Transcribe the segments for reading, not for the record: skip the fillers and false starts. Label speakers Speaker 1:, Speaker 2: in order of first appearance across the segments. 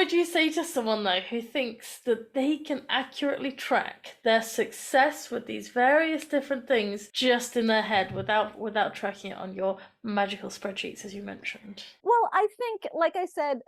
Speaker 1: would you say to someone though who thinks that they can accurately track their success with these various different things just in their head without tracking it on your magical spreadsheets as you mentioned?
Speaker 2: Well, I think, like I said,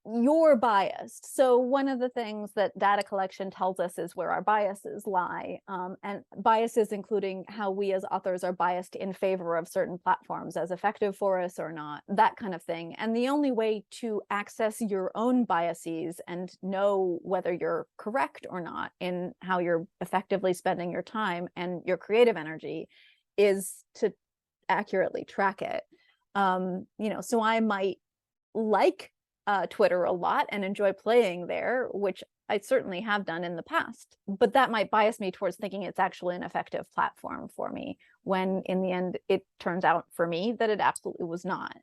Speaker 2: you're biased. So one of the things that data collection tells us is where our biases lie, and biases including how we as authors are biased in favor of certain platforms as effective for us or not, that kind of thing. And the only way to access your own biases and know whether you're correct or not in how you're effectively spending your time and your creative energy is to accurately track it. So I might like Twitter a lot and enjoy playing there, which I certainly have done in the past, but that might bias me towards thinking it's actually an effective platform for me, when in the end it turns out for me that it absolutely was not.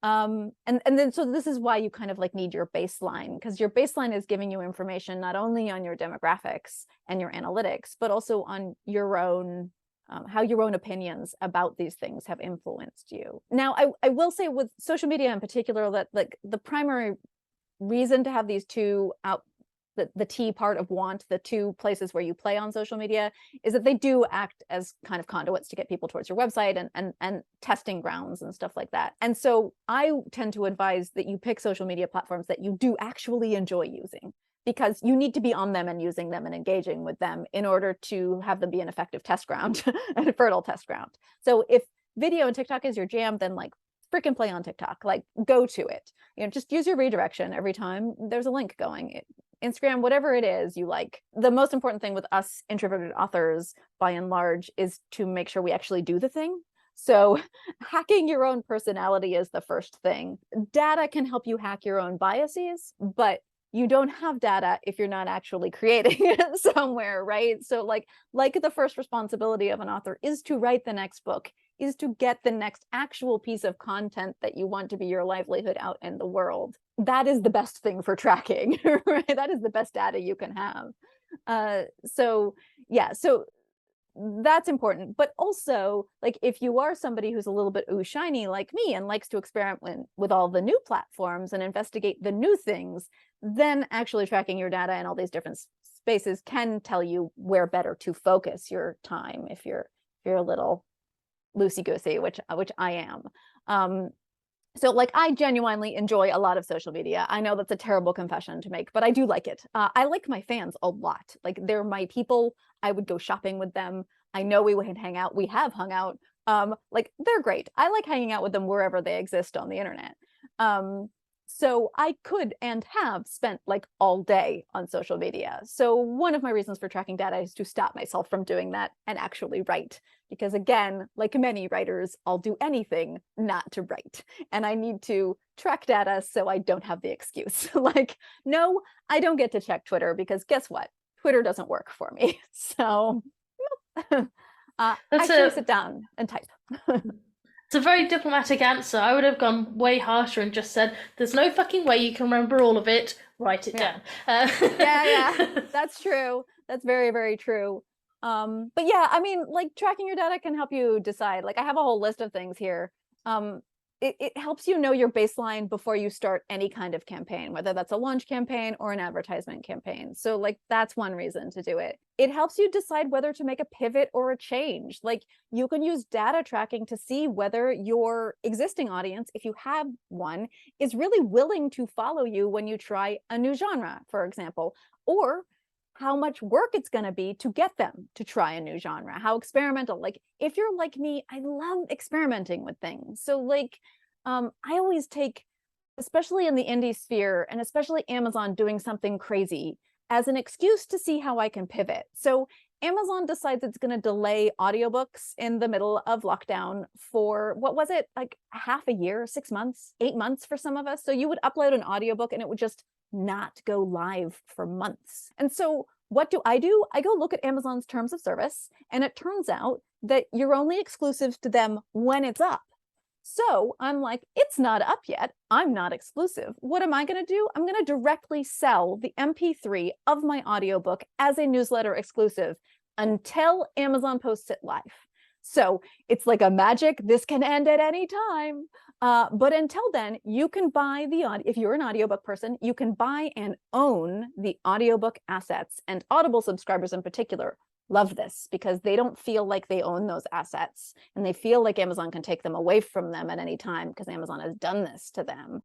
Speaker 2: And then so this is why you kind of like need your baseline, because your baseline is giving you information not only on your demographics and your analytics, but also on your own how your own opinions about these things have influenced you. Now, I will say with social media in particular that like the primary reason to have these two out, the T part of want, the two places where you play on social media, is that they do act as kind of conduits to get people towards your website and testing grounds and stuff like that. And so I tend to advise that you pick social media platforms that you do actually enjoy using, because you need to be on them and using them and engaging with them in order to have them be an effective test ground, a fertile test ground. So if video and TikTok is your jam, then like freaking play on TikTok, like go to it. Just use your redirection every time there's a link going. Instagram, whatever it is you like. The most important thing with us introverted authors, by and large, is to make sure we actually do the thing. So hacking your own personality is the first thing. Data can help you hack your own biases, but you don't have data if you're not actually creating it somewhere, right? So like the first responsibility of an author is to write the next book, is to get the next actual piece of content that you want to be your livelihood out in the world. That is the best thing for tracking, right? That is the best data you can have. So that's important. But also, like, if you are somebody who's a little bit ooh shiny like me and likes to experiment with all the new platforms and investigate the new things, then actually tracking your data in all these different spaces can tell you where better to focus your time if you're a little loosey goosey, which I am. So like I genuinely enjoy a lot of social media. I know that's a terrible confession to make, but I do like it. I like my fans a lot. Like they're my people. I would go shopping with them. I know we would hang out. We have hung out. Like they're great. I like hanging out with them wherever they exist on the internet. So I could and have spent like all day on social media. So one of my reasons for tracking data is to stop myself from doing that and actually write. Because again, like many writers, I'll do anything not to write. And I need to track data so I don't have the excuse. Like, no, I don't get to check Twitter because guess what? Twitter doesn't work for me. So
Speaker 1: That's
Speaker 2: actually
Speaker 1: a
Speaker 2: sit down and type.
Speaker 1: It's a very diplomatic answer. I would have gone way harsher and just said, "There's no fucking way you can remember all of it. Write it
Speaker 2: Yeah.
Speaker 1: down."
Speaker 2: Yeah, that's true. That's very, very true. But yeah, I mean, like tracking your data can help you decide. Like I have a whole list of things here. It helps you know your baseline before you start any kind of campaign, whether that's a launch campaign or an advertisement campaign. So like that's one reason to do it. It helps you decide whether to make a pivot or a change. Like you can use data tracking to see whether your existing audience, if you have one, is really willing to follow you when you try a new genre, for example, or how much work it's going to be to get them to try a new genre, how experimental. Like if you're like me, I love experimenting with things. So like I always take, especially in the indie sphere and especially Amazon doing something crazy, as an excuse to see how I can pivot. So Amazon decides it's going to delay audiobooks in the middle of lockdown for, what was it, like half a year, 6 months, 8 months for some of us. So you would upload an audiobook and it would just not go live for months. And so what do? I go look at Amazon's terms of service, and it turns out that you're only exclusive to them when it's up. So I'm like, it's not up yet. I'm not exclusive. What am I going to do? I'm going to directly sell the MP3 of my audiobook as a newsletter exclusive until Amazon posts it live. So it's like a magic, this can end at any time. But until then, you can buy the audio. If you're an audiobook person, you can buy and own the audiobook assets. And Audible subscribers in particular love this because they don't feel like they own those assets, and they feel like Amazon can take them away from them at any time because Amazon has done this to them.